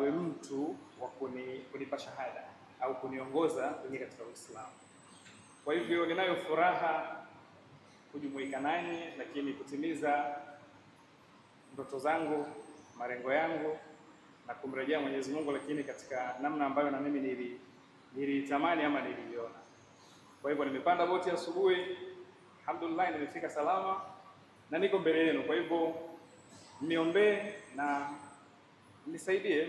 awe mtu wa kunipa shahada au kuniongoza kuingia katika Uislamu. Kwa hivyo ninayo furaha kujumuika nanyi, lakini kutimiza ndoto zangu, malengo yangu na kumrejea Mwenyezi Mungu, lakini katika namna ambayo na mimi nilitamani ama niliona. Kwa hivyo nimepanda boti asubuhi, alhamdulillah nimefika salama na niko mbele yenu. Kwa hivyo mniombee na nisaidie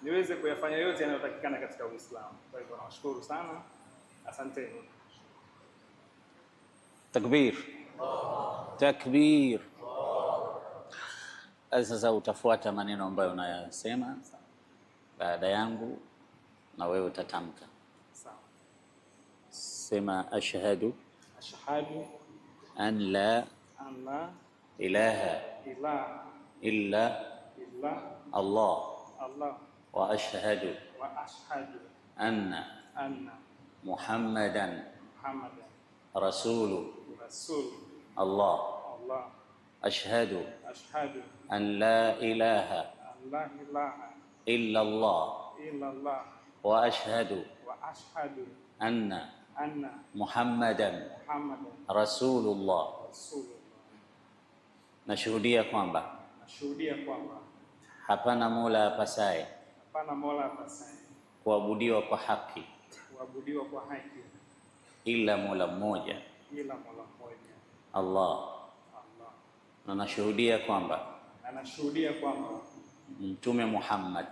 niweze kuyafanya yote yanayotakikana katika Uislamu. Kwa hivyo nawashukuru sana. Asanteni. Takbir. Takbir. Sasa utafuata maneno ambayo unayasema baada yangu na wewe utatamka. Sawa. Sema ashhadu an la ilaha illa Allah wa ashhadu anna Muhammadan Rasul Allah. Ashhadu an la ilaha illa Allah wa ashhadu anna Muhammadan Rasulullah. Nashuhudia kwamba hapana mola apasaye kuabudiwa kwa haki ila mola mmoja Allah. Na nashuhudia kwamba Mtume Muhammad